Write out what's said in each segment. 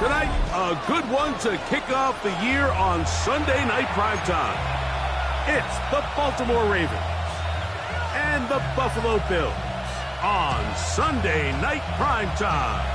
Tonight, a good one to kick off the year on Sunday Night Primetime. It's the Baltimore Ravens and the Buffalo Bills on Sunday Night Primetime.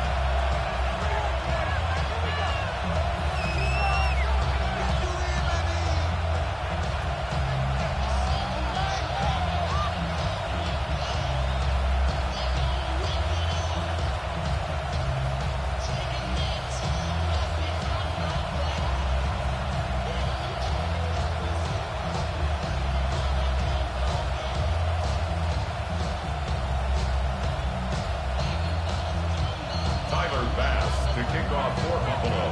To kick off for Buffalo.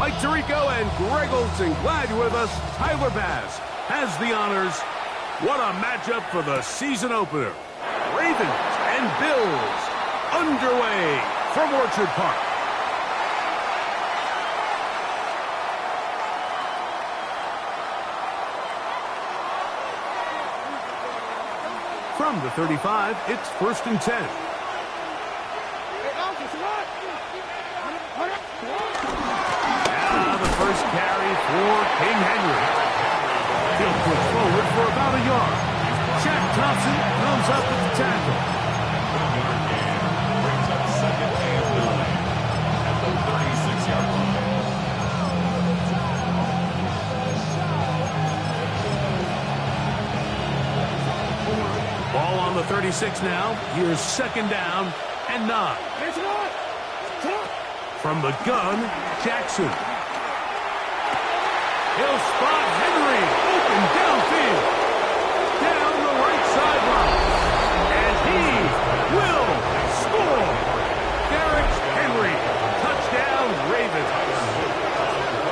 Mike Tirico and Greg Olson, glad you're with us. Tyler Bass has the honors. What a matchup for the season opener. Ravens and Bills underway from Orchard Park. From the 35, it's 1st and 10. Now the first carry for King Henry. He'll push forward for about a yard. Shaq Thompson comes up with the tackle. Brings up 2nd and 9 at the 36-yard line. Ball on the 36 now. Here's 2nd down and 9. From the gun, Jackson. He'll spot Henry open downfield. Down the right sideline. And he will score. Derrick Henry. Touchdown, Ravens.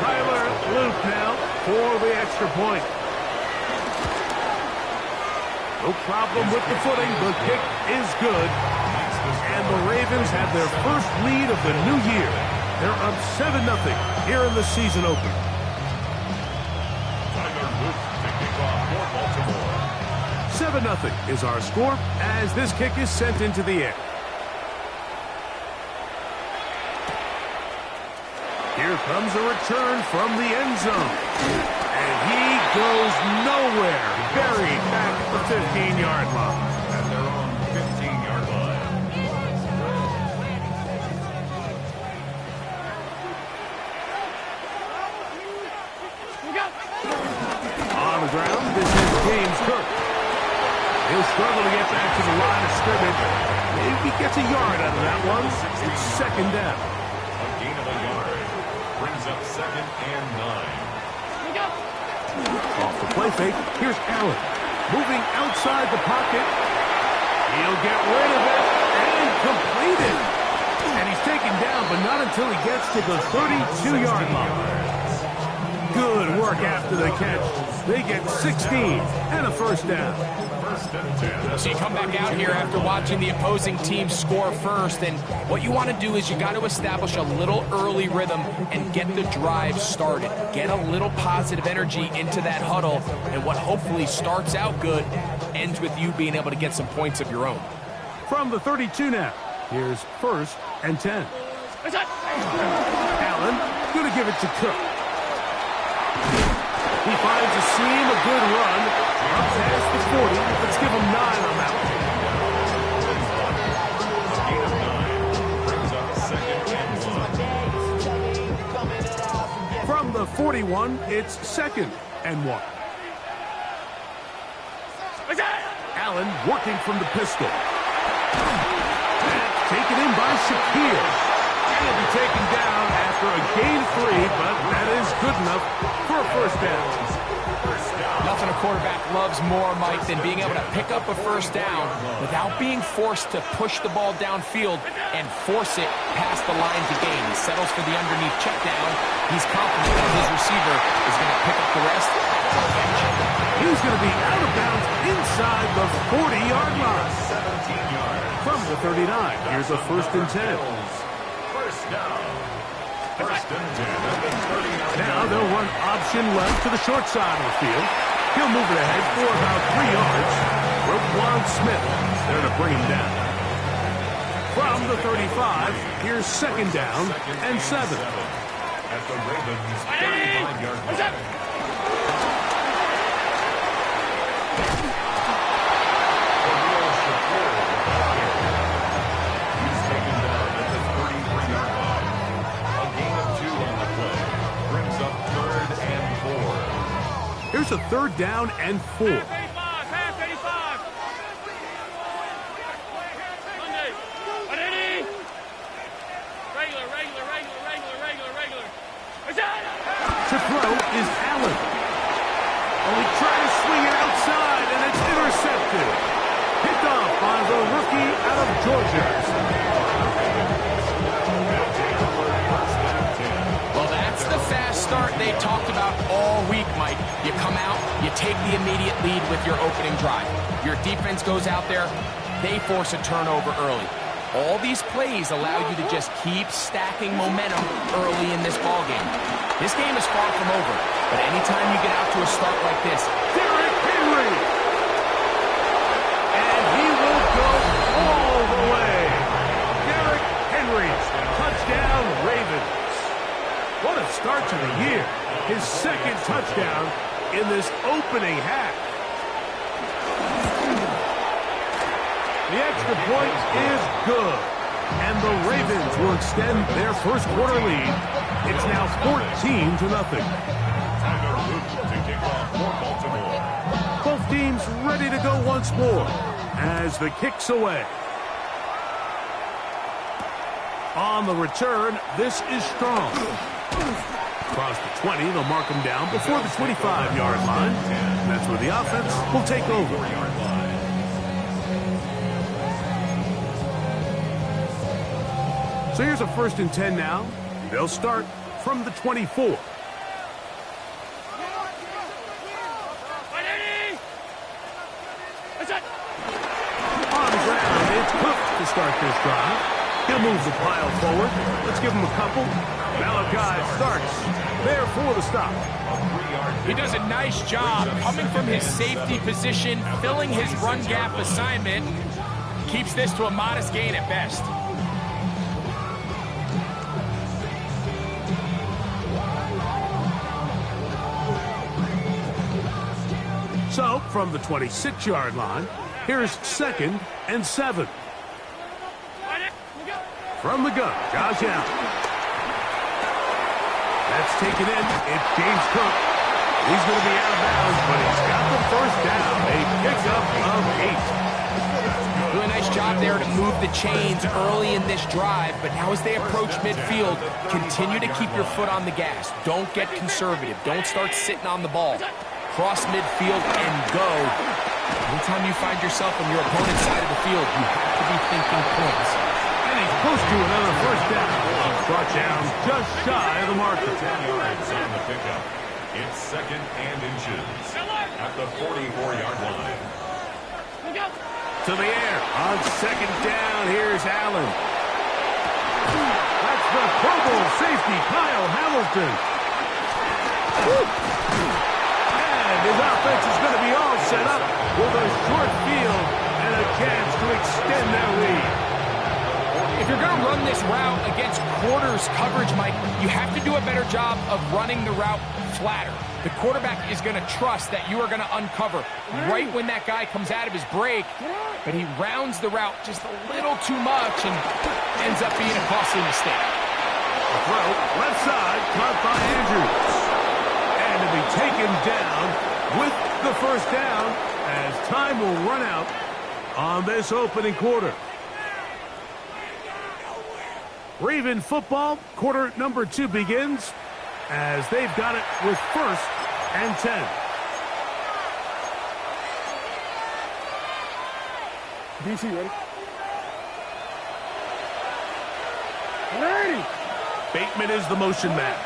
Tyler Luke now for the extra point. No problem with the footing. The kick is good. And the Ravens have their first lead of the new year. They're up 7-0 here in the season opener. Tyler Luke to kick off for Baltimore. 7-0 is our score as this kick is sent into the air. Here comes a return from the end zone. And he goes nowhere. Buried back at the 15-yard line. At their own 15-yard line. On the ground, this is James Cook. He'll struggle to get back to the line of scrimmage. Maybe gets a yard out of that one. It's 2nd down. A gain of a yard. Brings up 2nd and 9. Off the play fake, here's Allen. Moving outside the pocket. He'll get rid of it and complete it. And he's taken down, but not until he gets to the 32-yard line. Good work after the catch. They get 16 and a 1st down. 1st and 10. So you come back out here after watching the opposing team score first, and what you want to do is you got to establish a little early rhythm and get the drive started. Get a little positive energy into that huddle, and what hopefully starts out good ends with you being able to get some points of your own. From the 32 now, here's 1st and 10. Allen, going to give it to Cook. He finds a seam, a good run. Up past the 40. Let's give him 9 on that one. From the 41, it's 2nd and 1. Allen working from the pistol. That's taken in by Shakir. He'll be taken down after a gain of 3, but that is good enough for a 1st down. Nothing a quarterback loves more, Mike, than being able to pick up a 1st down without being forced to push the ball downfield and force it past the line to gain. He settles for the underneath check down. He's confident that his receiver is going to pick up the rest after the catch. He's going to be out of bounds inside the 40-yard line. 17 yards. From the 39, here's a 1st and 10. 1st down. 1st and 10 at the 39. Now they'll run option left to the short side of the field. He'll move it ahead for about 3 yards. Roquan Smith there to bring him down. From the 35, here's second down and 7. At the Ravens' 35-yard line. He's taken down at the 33-yard line. A gain of 2 on the play. Brings up 3rd and 4. Here's a 3rd down and 4. Half 85. Monday. Regular. To throw is Allen. Oh, he tried to swing it outside, and it's intercepted. Picked off by the rookie out of Georgia. Well, that's the fast start they talked about all week, Mike. You come out, you take the immediate lead with your opening drive. Your defense goes out there, they force a turnover early. All these plays allow you to just keep stacking momentum early in this ballgame. This game is far from over, but anytime you get out to a start like this, Derrick Henry! And he will go all the way. Derrick Henry, touchdown Ravens. What a start to the year. His 2nd touchdown in this opening half. The extra point is good, and the Ravens will extend their first quarter lead. It's now 14-0. To kick off for Baltimore. Both teams ready to go once more as the kick's away. On the return, this is Strong. Across the 20, they'll mark him down before the 25-yard line. And that's where the offense will take over. So here's a 1st and 10 now. They'll start from the 24. On the ground, it's Cook to start this drive. He'll move the pile forward. Let's give him a couple. Malachi starts there for the stop. he does a nice job coming from his safety position, filling his run gap assignment. Keeps this to a modest gain at best. So, from the 26-yard line, here's 2nd and 7. From the gun, Josh Allen. That's taken in. It's James Cook. He's going to be out of bounds, but he's got the 1st down. A pickup of 8. Really nice job there to move the chains early in this drive, but now as they approach midfield, continue to keep your foot on the gas. Don't get conservative. Don't start sitting on the ball. Cross midfield and go. Anytime you find yourself on your opponent's side of the field, you have to be thinking points. And he's close to another 1st down. Brought down just shy of the marker. 10 yards on the pickup. It's 2nd and inches at the 44-yard line. To the air on 2nd down. Here's Allen. That's the Pro Bowl safety, Kyle Hamilton. And his offense is going to be all set up with a short field and a chance to extend their lead. If you're going to run this route against quarters coverage, Mike, you have to do a better job of running the route flatter. The quarterback is going to trust that you are going to uncover right when that guy comes out of his break, but he rounds the route just a little too much and ends up being a costly mistake. The throw, left side, caught by Andrews. And to be taken down with the 1st down as time will run out on this opening quarter. Raven football, quarter number 2 begins as they've got it with 1st and 10. DC, ready? Bateman is the motion man.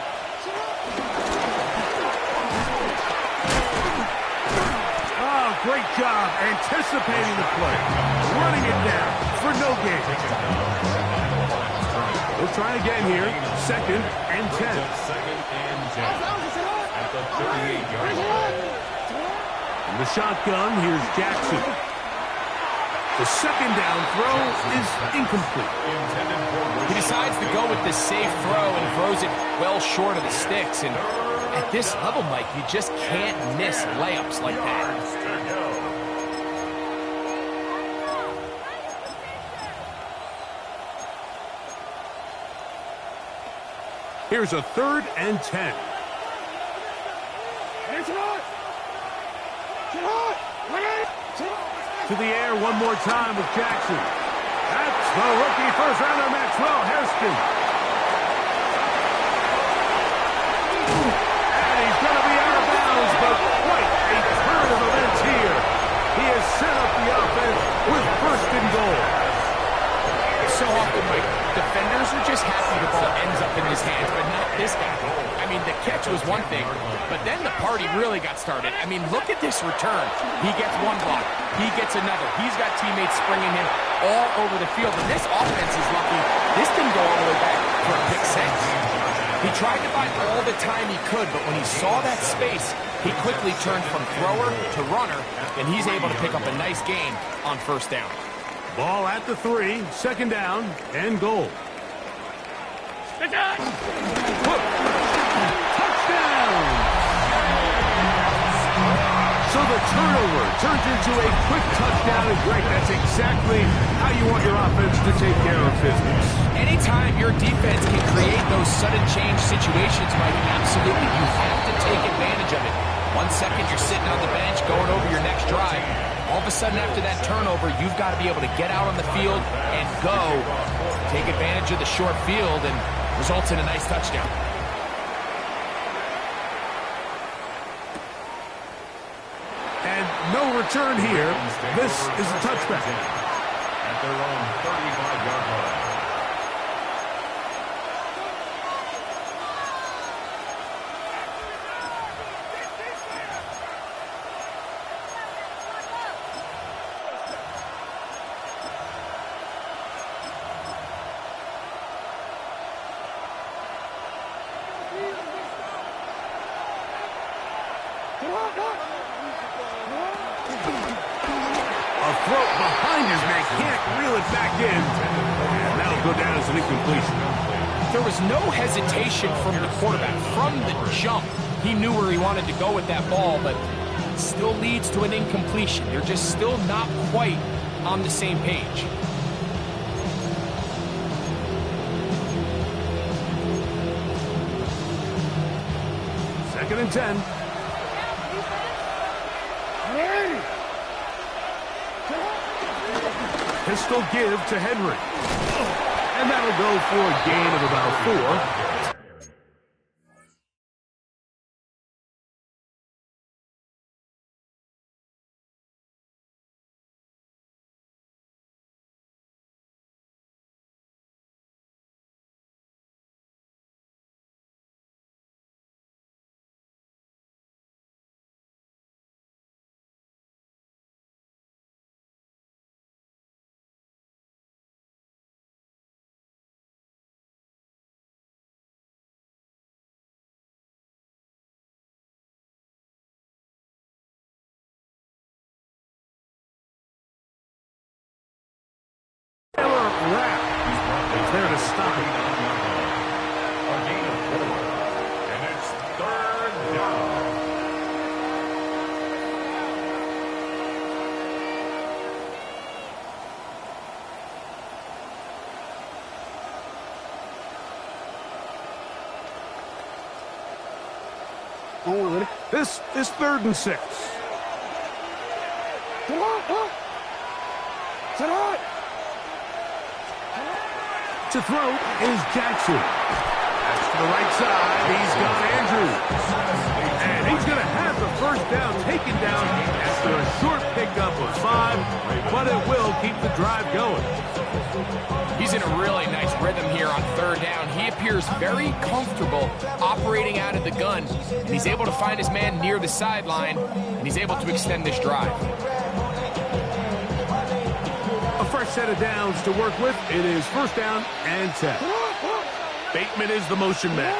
Oh, great job anticipating the play. Running it down for no gain. We'll try again here. 2nd and 10. 2nd and 10 at the 38-yard line. In the shotgun, here's Jackson. The second down throw is incomplete. He decides to go with this safe throw and throws it well short of the sticks. And at this level, Mike, you just can't miss layups like that. Here's a 3rd and 10. To the air one more time with Jackson. That's the rookie first-rounder Maxwell Hairston. And he's going to be out of bounds, but quite a turn of events here. He has set up the offense with 1st and goal. So often, Mike, defenders are just happy the ball ends up in his hands, but not this guy. I mean, the catch was one thing, but then the party really got started. I mean, look at this return. He gets one block. He gets another. He's got teammates springing him all over the field, and this offense is lucky. This didn't go all the way back for a pick six. He tried to buy all the time he could, but when he saw that space, he quickly turned from thrower to runner, and he's able to pick up a nice gain on 1st down. Ball at the 3, 2nd down, and goal. Touchdown! So the turnover turns into a quick touchdown, and Greg, that's exactly how you want your offense to take care of business. Anytime your defense can create those sudden change situations, Mike, absolutely, you have to take advantage of it. 1 second, you're sitting on the bench, going over your next drive. All of a sudden, after that turnover, you've got to be able to get out on the field and go. Take advantage of the short field, and results in a nice touchdown. And no return here. This is a touchback. At their own 35-yard line. A throw behind his man, can't reel it back in. And that'll go down as an incompletion. There was no hesitation from the quarterback. From the jump, he knew where he wanted to go with that ball, but it still leads to an incompletion. They're just still not quite on the same page. Second and 10. Pistol give to Henry. And that'll go for a gain of about 4. Wrap is there to stop it. A gain of 4. And it's 3rd down. This is 3rd and 6. To throw is Jackson. That's to the right side. He's got Andrews. And he's going to have the 1st down taken down after a short pickup of 5, but it will keep the drive going. He's in a really nice rhythm here on 3rd down. He appears very comfortable operating out of the gun, and he's able to find his man near the sideline, and he's able to extend this drive. A fresh set of downs to work with. It is 1st down and 10. Bateman is the motion man.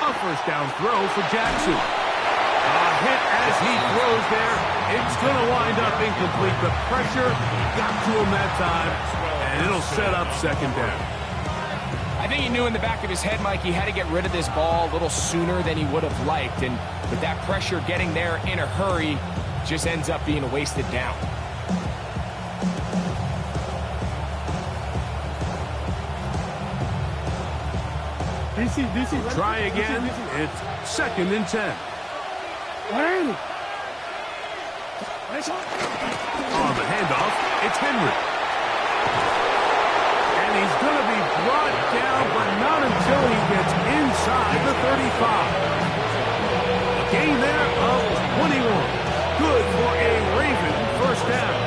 A 1st down throw for Jackson. hit as he throws there. It's going to wind up incomplete. The pressure got to him that time, and it'll set up second down. I think he knew in the back of his head, Mike, he had to get rid of this ball a little sooner than he would have liked. And with that pressure getting there in a hurry, just ends up being a wasted down. DC. Try again. It's 2nd and 10. On the handoff, it's Henry. And he's going to be brought down, but not until he gets inside the 35. A gain there of 21. Good for a Raven first down.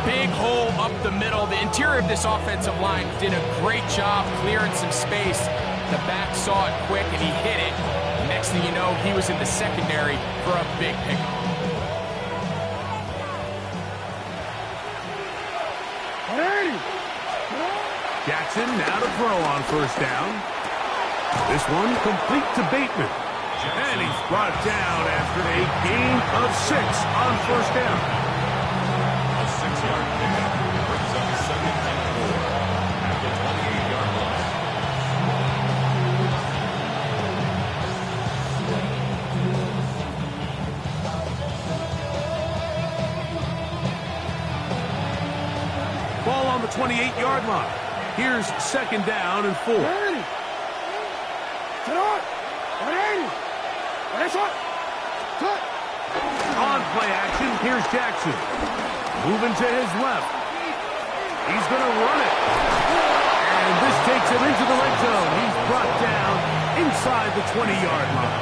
Big hole up the middle. The interior of this offensive line did a great job clearing some space. The back saw it quick, and he hit it. Next thing you know, he was in the secondary for a big pickup. Jackson now to throw on first down. This one complete to Bateman. And he's brought down after a gain of 6 on first down. A 6-yard pickup brings up 2nd and 4 at the 28-yard line. Ball on the 28-yard line. Here's 2nd down and 4. On play action, here's Jackson. Moving to his left. He's going to run it. And this takes him into the red zone. He's brought down inside the 20-yard line.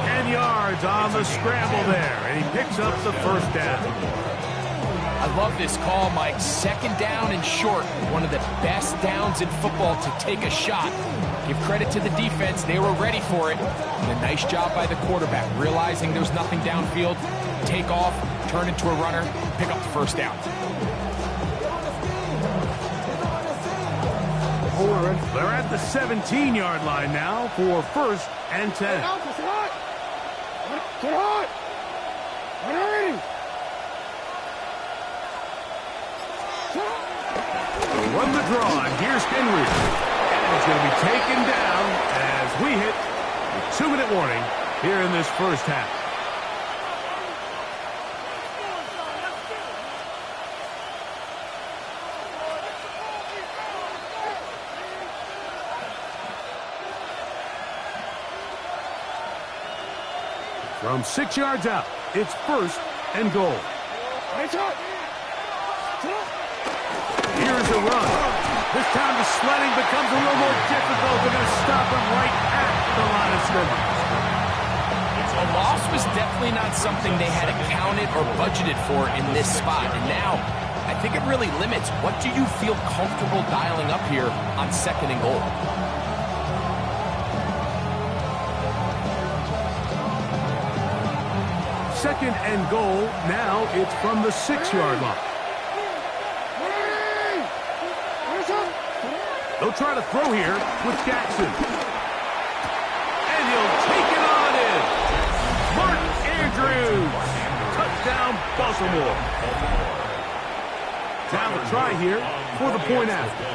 10 yards on the scramble there. And he picks up the first down. I love this call, Mike. 2nd down and short. One of the best downs in football to take a shot. Give credit to the defense. They were ready for it. And a nice job by the quarterback, realizing there's nothing downfield. Take off, turn into a runner, pick up the first down. They're at the 17-yard line now for 1st and 10. Run the draw, and here's Henry. And he's going to be taken down as we hit the 2-minute warning here in this first half. From 6 yards out, it's 1st and goal. Here's a run. This time the sledding becomes a little more difficult. They're going to stop him right at the line of scrimmage. A loss was definitely not something they had accounted or budgeted for in this spot. And now, I think it really limits what do you feel comfortable dialing up here on 2nd and goal. 2nd and goal. Now it's from the 6-yard line. They'll try to throw here with Jackson. And he'll take it on in. Mark Andrews. Touchdown, Baltimore. Now the try here for the point after.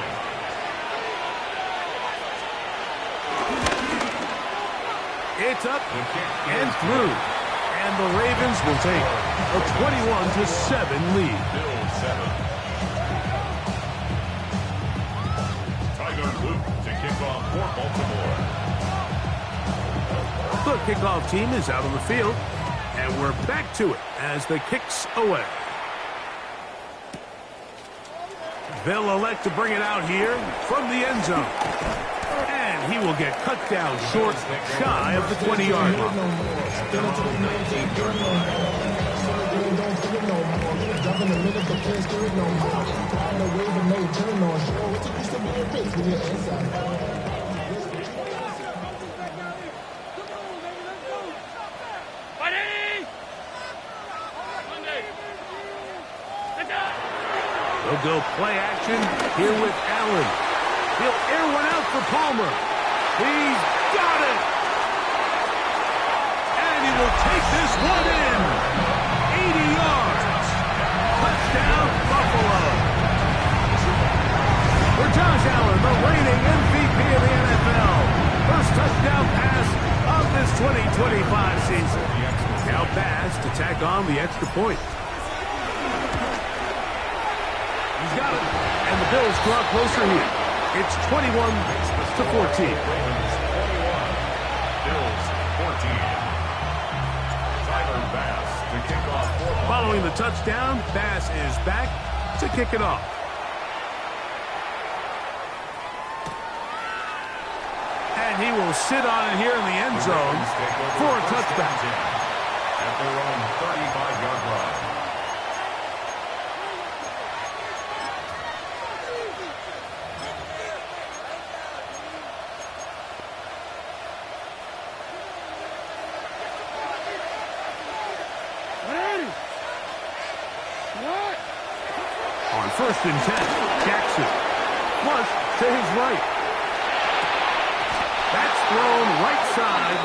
It's up and through. And the Ravens will take a 21-7 lead. To kick off for Baltimore. The kickoff team is out on the field, and we're back to it as the kick's away. They'll elect to bring it out here from the end zone. And he will get cut down short, shy of the 20-yard line. They'll go play action here with Allen. He'll air one out for Palmer. He's got it! will take this one in. 80 yards. Touchdown, Buffalo. For Josh Allen, the reigning MVP of the NFL. First touchdown pass of this 2025 season. Now pass to tack on the extra point. He's got it. And the Bills draw closer here. It's 21-14. Bills 14. Tyler Bass to kick off. Following the touchdown, Bass is back to kick it off. And he will sit on it here in the end zone for a touchback. At their own 35-yard line. On 1st and 10, Jackson. Flush to his right. That's thrown right side,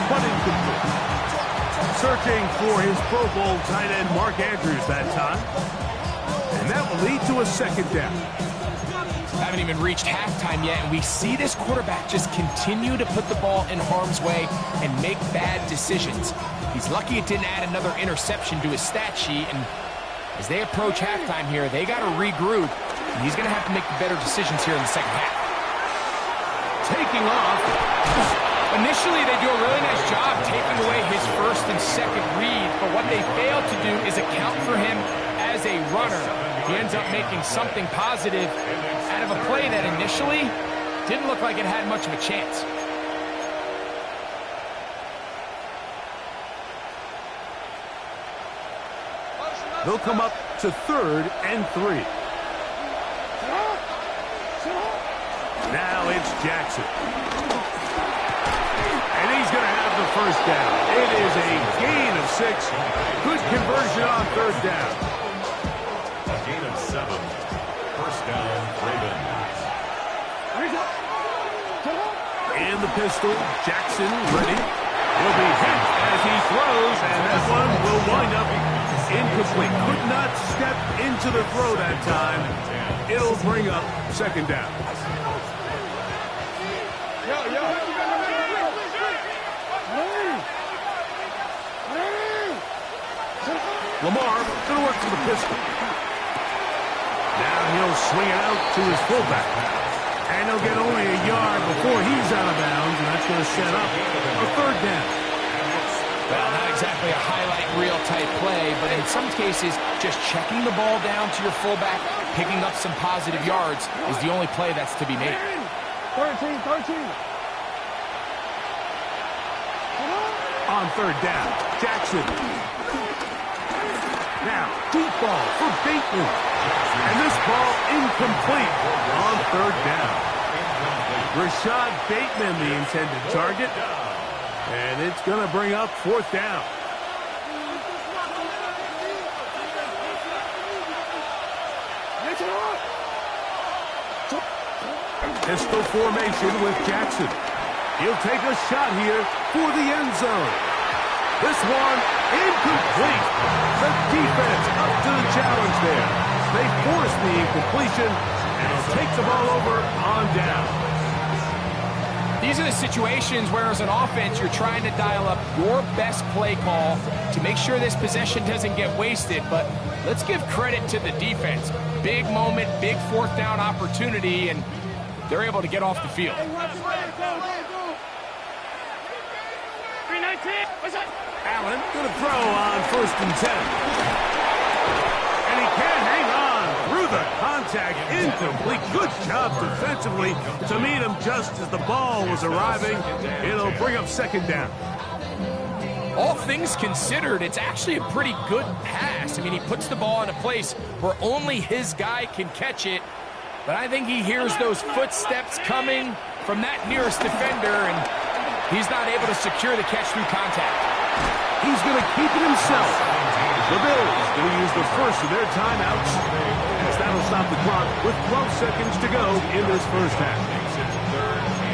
but incomplete. Searching for his Pro Bowl tight end Mark Andrews that time. And that will lead to a second down. Haven't even reached halftime yet, and we see this quarterback just continue to put the ball in harm's way and make bad decisions. He's lucky it didn't add another interception to his stat sheet, and as they approach halftime here, they got to regroup, and he's going to have to make the better decisions here in the second half. Taking off. Initially, they do a really nice job taking away his first and second read, but what they fail to do is account for him as a runner. He ends up making something positive out of a play that initially didn't look like it had much of a chance. They'll come up to 3rd and 3. Now it's Jackson. And he's going to have the first down. It is a gain of 6. Good conversion on 3rd down. A gain of 7. First down, Ravens. In the pistol, Jackson ready. Will be hit as he throws, and that one will wind up incomplete. Could not step into the throw that time. It'll bring up second down. Lamar going to work to the pistol. Now he'll swing it out to his fullback. And he'll get only a yard before he's out of bounds, and that's going to set up a 3rd down. Well, not exactly a highlight reel type play, but in some cases, just checking the ball down to your fullback, picking up some positive yards is the only play that's to be made. 13. On 3rd down, Jackson. Now, deep ball for Bateman. And this ball incomplete on 3rd down. Rashad Bateman, the intended target. And it's going to bring up 4th down. Pistol formation with Jackson. He'll take a shot here for the end zone. This one incomplete. The defense up to the challenge there. They force the incompletion, and he'll take the ball over on down. These are the situations where, as an offense, you're trying to dial up your best play call to make sure this possession doesn't get wasted. But let's give credit to the defense. Big moment, big 4th down opportunity, and they're able to get off the field. Allen going to throw on 1st and 10. And he can hang on through the contact. Incomplete. Good job defensively to meet him just as the ball was arriving. It'll bring up 2nd down. All things considered, it's actually a pretty good pass. I mean, he puts the ball in a place where only his guy can catch it. But I think he hears those footsteps coming from that nearest defender, and he's not able to secure the catch through contact. He's going to keep it himself. The Bills going to use the first of their timeouts, as that'll stop the clock with 12 seconds to go in this first half.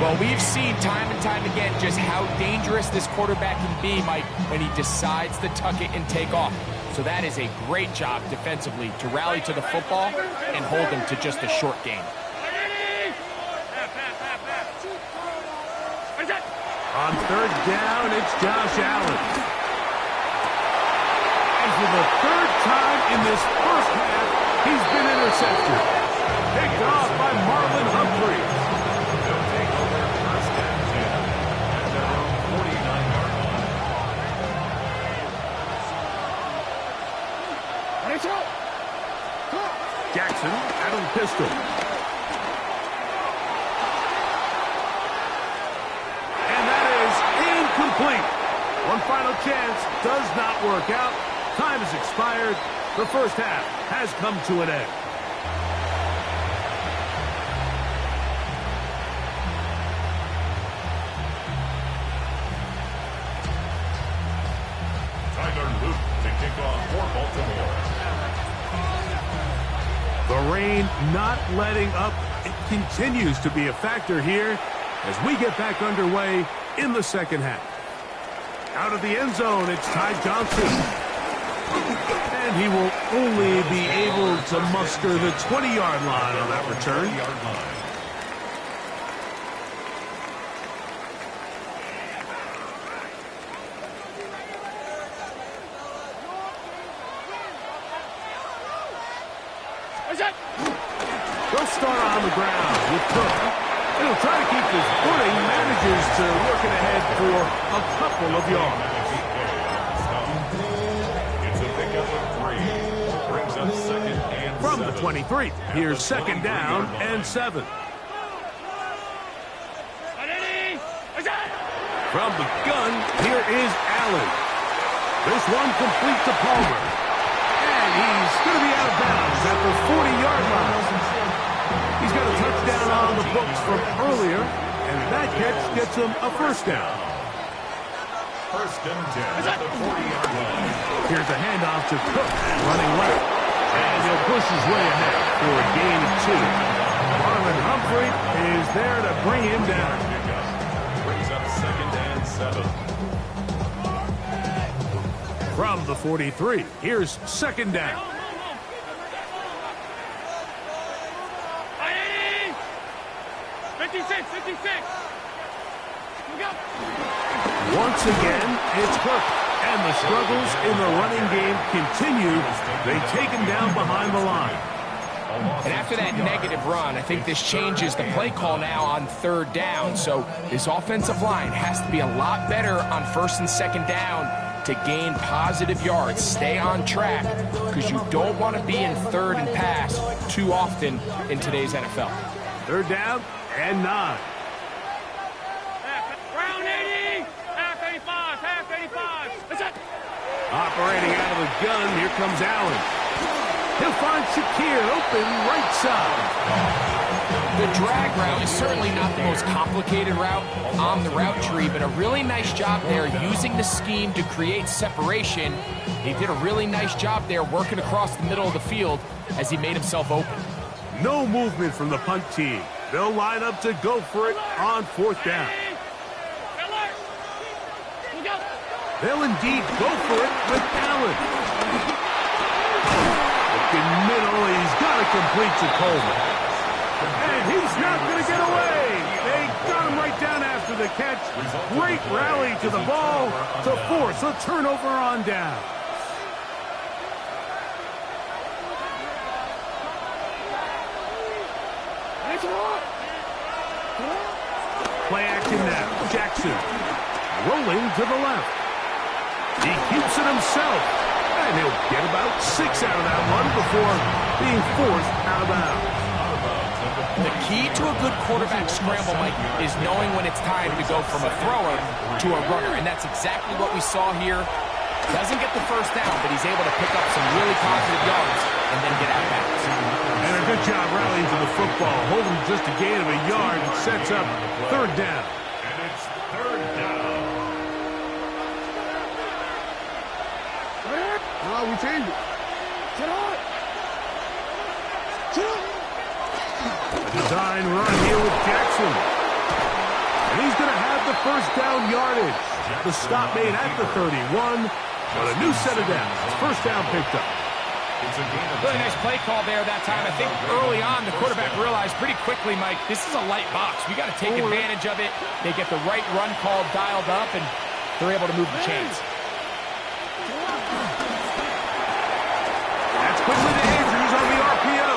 Well, we've seen time and time again just how dangerous this quarterback can be, Mike, when he decides to tuck it and take off. So that is a great job defensively to rally to the football and hold him to just a short gain. On third down, it's Josh Allen. And for the third time in this first half, he's been intercepted. Picked off by Marlon Humphrey. They'll take over first and 10 at their own 49-yard line. Jackson out of the pistol. Complete. One final chance does not work out. Time has expired. The first half has come to an end. Tyler Luke to kick off for Baltimore. The rain not letting up. It continues to be a factor here as we get back underway in the second half. Out of the end zone, it's Ty Johnson. And he will only be able to muster the 20-yard line on that return. They'll start on the ground with Cook. He'll try to keep his footing, manages to work it ahead for a couple of yards. It's a pickup of 3. Brings up second and From 7. the 23, here's second down and 7. From the gun, here is Allen. This one complete to Palmer. And he's going to be out of bounds at the 40-yard line. He's got a touchdown on the books from earlier, and that catch gets him a first down. First and 10 at the 40-yard line. Here's a handoff to Cook, running left. And he'll push his way ahead for a gain of 2. Marlon Humphrey is there to bring him down. Brings up second and 7. From the 43, here's second down. Once again, it's Cook. And the struggles in the running game continue. They take him down behind the line. And after that negative run, I think this changes the play call now on third down. So his offensive line has to be a lot better on first and second down to gain positive yards. Stay on track because you don't want to be in third and pass too often in today's NFL. Third down and 9. Round 80, half 85, half 85. That's it. Operating out of the gun, here comes Allen. He'll find Shakir open right side. The drag route is certainly not the most complicated route on the route tree, but a really nice job there using the scheme to create separation. He did a really nice job there working across the middle of the field as he made himself open. No movement from the punt team. They'll line up to go for it on fourth down. They'll indeed go for it with Allen. Looking middle, he's got to complete to Coleman. And he's not going to get away. They got him right down after the catch. Great rally to the ball to force a turnover on down. Play action now. Jackson rolling to the left. He keeps it himself. And he'll get about 6 out of that one before being forced out of bounds. The key to a good quarterback scramble, Mike, is knowing when it's time to go from a thrower to a runner. And that's exactly what we saw here. Doesn't get the first down, but he's able to pick up some really positive yards and then get out of bounds. And a good job rallying to the football. Holding just a gain of a yard and sets up third down. And it's third down. Oh, we changed it. Get on. A design run here with Jackson. the first down yardage. The stop made at the 31, but a new set of downs. First down picked up. It's a gain of Really nice play call there that time. I think early on the quarterback realized pretty quickly, Mike, this is a light box. We got to take advantage of it. They get the right run call dialed up, and they're able to move the chains. That's quickly to Andrews on the RPO.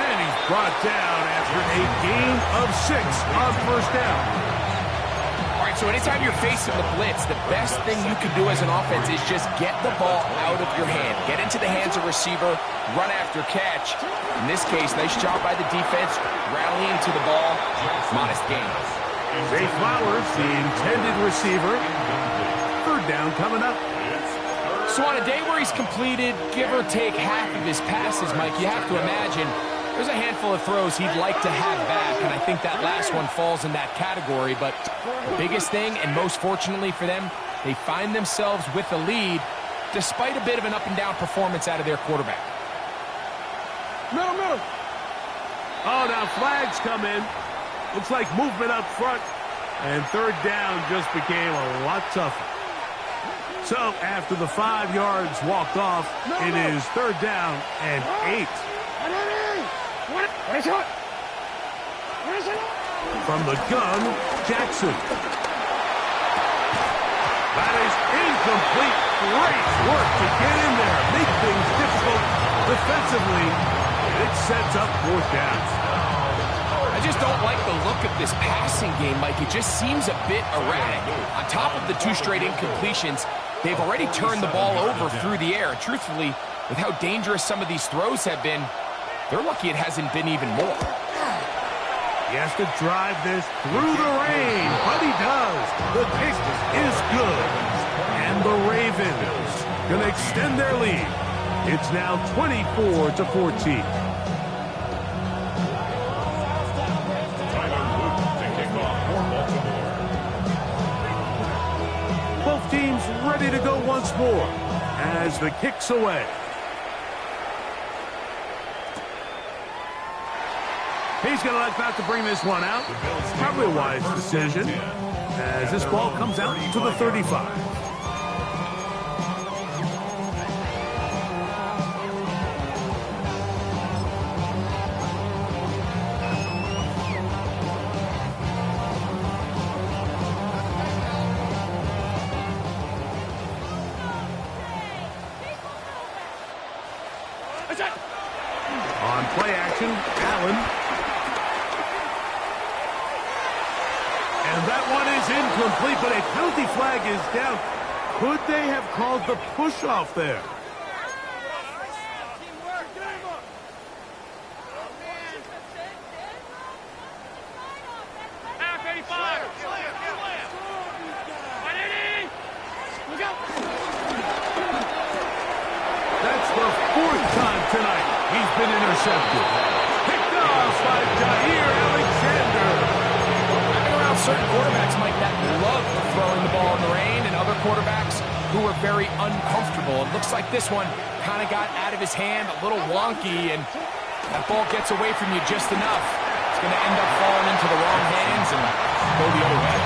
And he's brought down after a gain of 6 on first down. All right, so anytime you're facing the blitz, the best thing you can do as an offense is just get the ball out of your hand. Get into the hands of receiver, run after catch. In this case, nice job by the defense, rallying to the ball. Modest gain. Zay Flowers, the intended receiver. Third down coming up. So on a day where he's completed, give or take half of his passes, Mike, you have to imagine there's a handful of throws he'd like to have back, and I think that last one falls in that category. But the biggest thing, and most fortunately for them, they find themselves with the lead despite a bit of an up-and-down performance out of their quarterback. Middle. Oh, now flags come in. Looks like movement up front. And third down just became a lot tougher. So after the 5 yards walked off, it is third down and 8. From the gun, Jackson. That is incomplete. Great work to get in there. Make things difficult defensively. It sets up fourth down. I just don't like the look of this passing game, Mike. It just seems a bit erratic. On top of the 2 straight incompletions, they've already turned the ball over through the air. Truthfully, with how dangerous some of these throws have been, they're lucky it hasn't been even more. He has to drive this through the rain, but he does. The kick is good. And the Ravens going to extend their lead. It's now 24-14. Both teams ready to go once more as the kick's away. He's going to elect not to bring this one out. Probably a wise decision as this ball comes out to the 35. On play action, Allen. And that one is incomplete, but a penalty flag is down. Could they have called the push-off there? Half 85. That's the 4th time tonight he's been intercepted. Picked off by Jair Alexander. Certain quarterbacks, Mike, that love throwing the ball in the rain, and other quarterbacks who are very uncomfortable. It looks like this one kind of got out of his hand, a little wonky, and that ball gets away from you just enough. It's going to end up falling into the wrong hands and go the other way.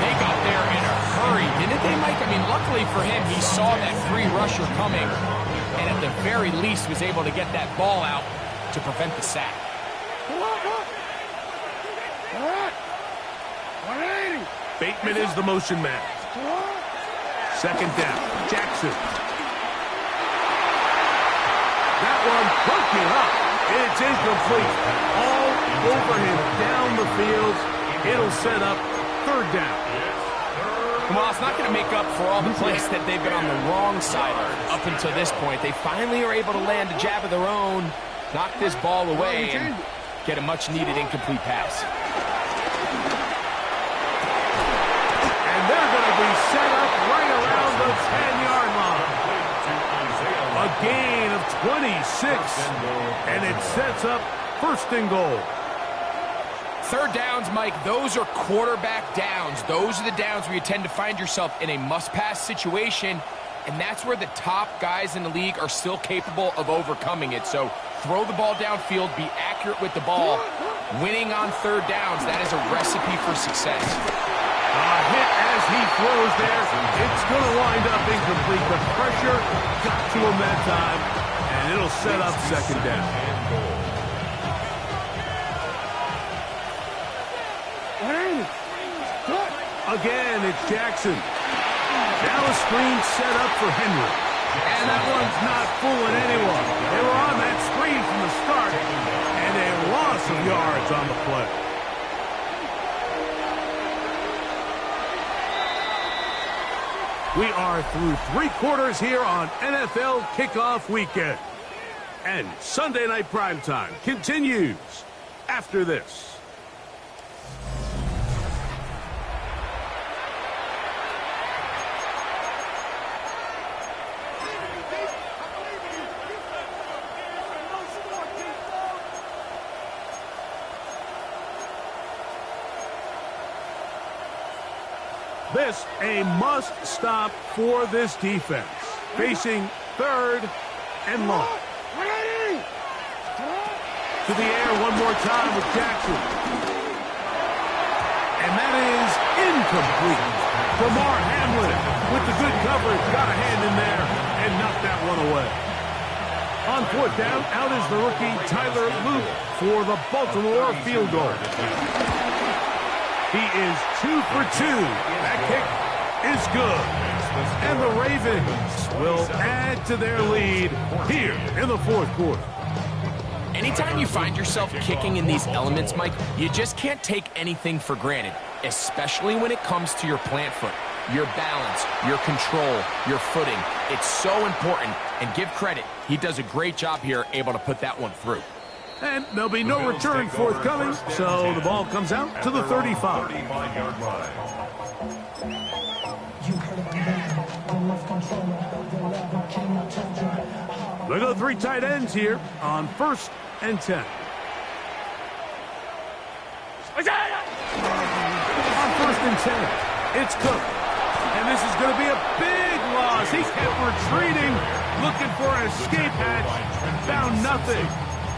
They got there in a hurry, didn't they, Mike? I mean, luckily for him, he saw that free rusher coming, and at the very least was able to get that ball out to prevent the sack. Bateman is the motion man. Second down, Jackson. That one broken up. It's incomplete. All over him down the field. It'll set up third down. Well, it's not going to make up for all the plays that they've been on the wrong side of up until this point. They finally are able to land a jab of their own, knock this ball away, and get a much-needed incomplete pass. They're going to be set up right around the 10-yard line. A gain of 26, and it sets up first and goal. Third downs, Mike, those are quarterback downs. Those are the downs where you tend to find yourself in a must-pass situation, and that's where the top guys in the league are still capable of overcoming it. So throw the ball downfield, be accurate with the ball, Winning on third downs, that is a recipe for success. Hit as he throws there. It's going to wind up incomplete. The pressure got to him that time, and it'll set up second down. Again, it's Jackson. Now a screen set up for Henry. And that one's not fooling anyone. They were on that screen from the start, and a loss of yards on the play. We are through 3 quarters here on NFL Kickoff Weekend. And Sunday Night Primetime continues after this. This a must-stop for this defense. Facing 3rd and long. To the air one more time with Jackson. And that is incomplete. Damar Hamlin with the good coverage. Got a hand in there and knocked that one away. On 4th down, out is the rookie Tyler Luke for the Baltimore field goal. He is 2 for 2. That kick is good. And the Ravens will add to their lead here in the 4th quarter. Anytime you find yourself kicking in these elements, Mike, you just can't take anything for granted, especially when it comes to your plant foot, your balance, your control, your footing. It's so important, and give credit. He does a great job here, able to put that one through. And there'll be no return forthcoming, so the ball comes out to the 35. They go 3 tight ends here on 1st and 10. On 1st and 10, it's Cook. And this is going to be a big loss. He kept retreating, looking for an escape hatch, and found nothing.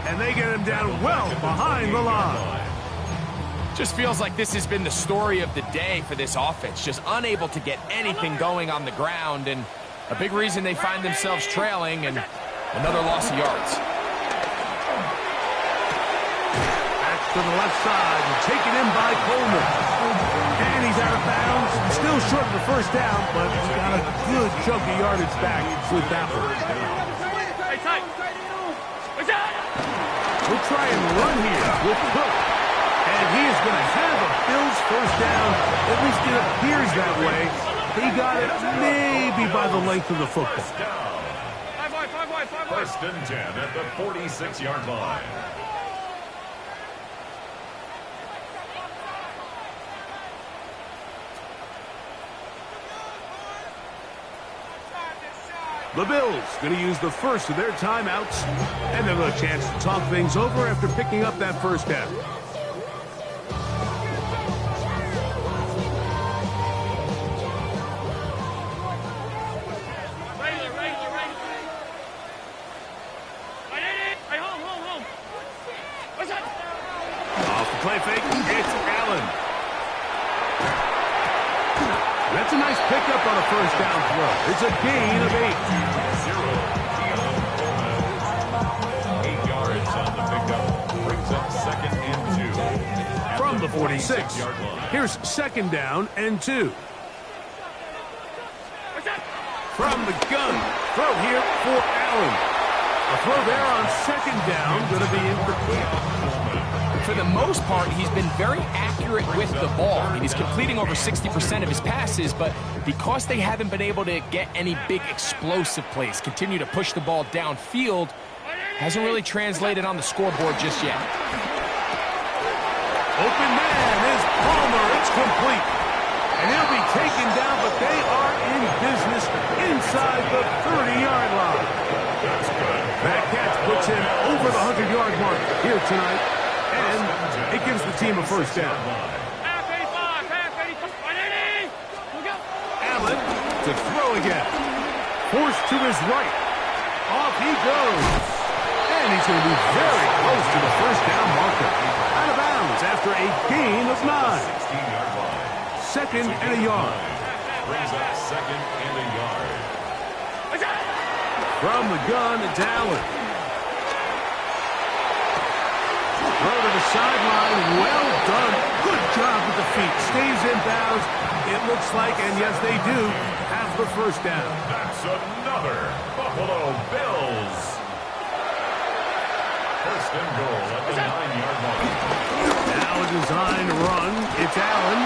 And they get him down well behind the line. Just feels like this has been the story of the day for this offense. Just unable to get anything going on the ground. And a big reason they find themselves trailing, and another loss of yards. That's to the left side, and taken in by Coleman. And he's out of bounds. Still short of the 1st down, but he's got a good chunk of yardage back with that one. We'll try and run here with Cook. And he is going to have a Bills 1st down. At least it appears that way. He got it maybe by the length of the football. 1st and 10 at the 46-yard line. The Bills going to use the first of their timeouts, and they'll have a chance to talk things over after picking up that 1st down. Off the play fake, it's Allen. That's a nice pickup on a 1st down throw. It's a gain of 8. 8 yards on the pickup. Brings up 2nd and 2. From the 46, here's 2nd down and 2. From the gun, throw here for Allen. A throw there on 2nd down, going to be incomplete. For the most part, he's been very accurate with the ball. I mean, he's completing over 60% of his passes, but because they haven't been able to get any big explosive plays, continue to push the ball downfield, hasn't really translated on the scoreboard just yet. Open man is Palmer. It's complete. And he'll be taken down, but they are in business inside the 30-yard line. That catch puts him over the 100-yard mark here tonight. And it gives the team a 1st down. Allen to throw again. Forced to his right. Off he goes. And he's going to be very close to the 1st down marker. Out of after a gain of 9. 16-yard line. Second and a yard. Brings up second and a yard. From the gun, it's Allen. Throw to the sideline. Well done. Good job with the feet. Stays in bounds. It looks like, and yes, they do, have the first down. That's another Buffalo Bills. First and goal at the 9-yard line. Now a design run. It's Allen.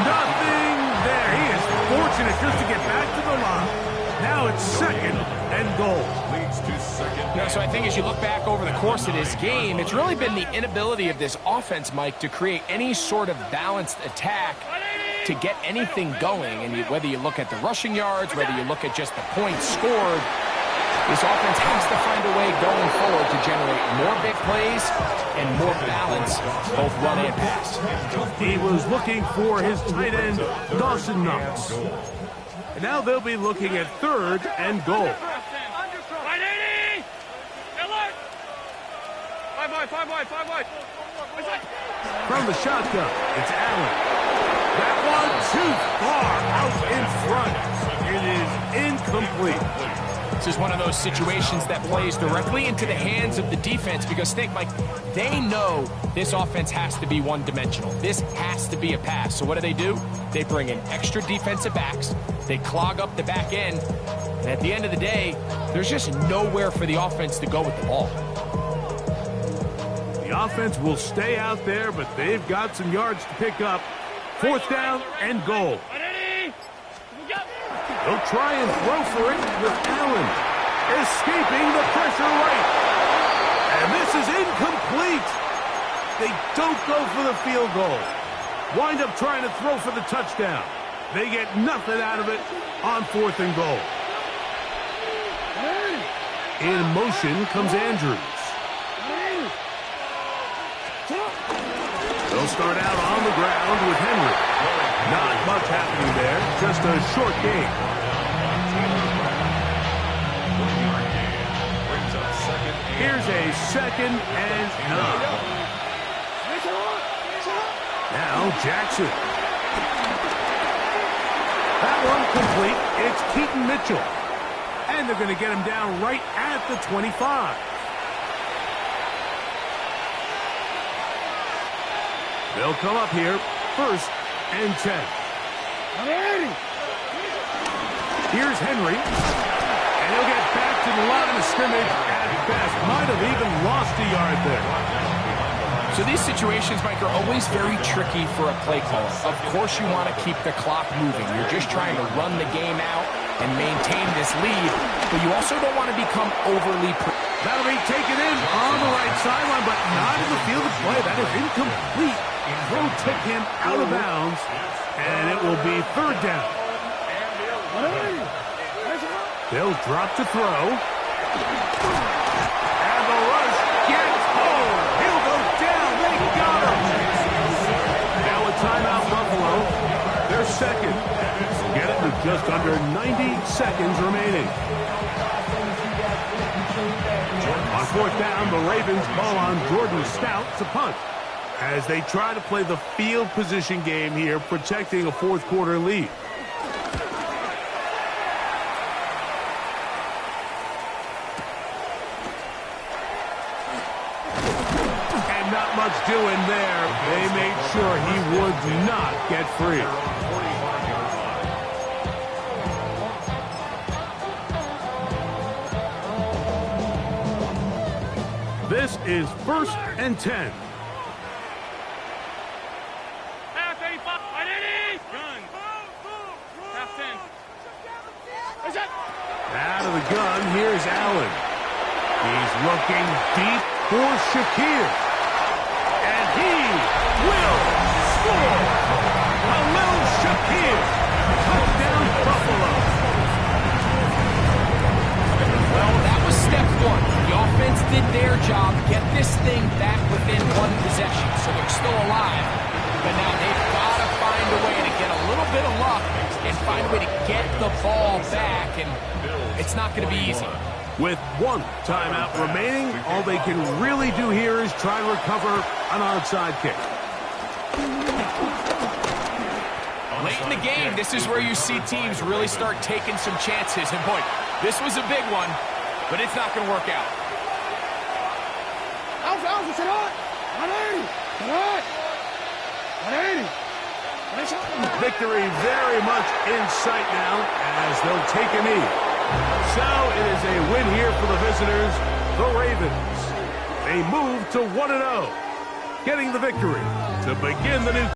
Nothing there. He is fortunate just to get back to the line. Now it's second and goal. Leads to second. So I think as you look back over the course of this game, it's really been the inability of this offense, Mike, to create any sort of balanced attack to get anything going. And whether you look at the rushing yards, whether you look at just the points scored, this offense has to find a way going forward to generate more big plays and more balance, both run and pass. He was looking for his tight end, Dawson Knox. And now they'll be looking at third and goal. 5 wide. From the shotgun, it's Allen. That one too far out in front. It is incomplete. This is one of those situations that plays directly into the hands of the defense because, think, Mike, they know this offense has to be one-dimensional. This has to be a pass. So what do? They bring in extra defensive backs. They clog up the back end. And at the end of the day, there's just nowhere for the offense to go with the ball. The offense will stay out there, but they've got some yards to pick up. Fourth down and goal. They'll try and throw for it with Allen. Escaping the pressure right. And this is incomplete. They don't go for the field goal. Wind up trying to throw for the touchdown. They get nothing out of it on fourth and goal. In motion comes Andrews. They'll start out on the ground with Henry. Not much happening there, just a short game. Here's a second and 9. Now Jackson. That one complete. It's Keaton Mitchell. And they're going to get him down right at the 25. They'll come up here, first and 10. Here's Henry. And he'll get back to the line of scrimmage at best. Might have even lost a yard there. So these situations, Mike, are always very tricky for a play caller. Of course you want to keep the clock moving. You're just trying to run the game out and maintain this lead. But you also don't want to become overly... That'll be taken in on the right sideline, but not in the field of play. That is incomplete. Throw took him out of bounds, and it will be third down. They'll drop to throw. And the rush gets home. He'll go down. They got him. Now a timeout, Buffalo. They're second. Get it with just under 90 seconds remaining. On fourth down, the Ravens ball on Jordan Stout to punt as they try to play the field position game here, protecting a fourth quarter lead. And not much doing there. They made sure he would not get free. This is first and 10. Half 85. Gun. Half 10. Out of the gun, here's Allen. He's looking deep for Shakir. And he will score. Khalil Shakir. Touchdown, Buffalo. Well, that was step one. The offense did their job, get this thing back within one possession, so they're still alive. But now they've got to find a way to get a little bit of luck and find a way to get the ball back, and it's not going to be easy. With one timeout remaining, all they can really do here is try to recover an onside kick. Late in the game, this is where you see teams really start taking some chances. And boy, this was a big one, but it's not going to work out. Victory very much in sight now as they'll take a knee. So it is a win here for the visitors, the Ravens. They move to 1-0, getting the victory to begin the new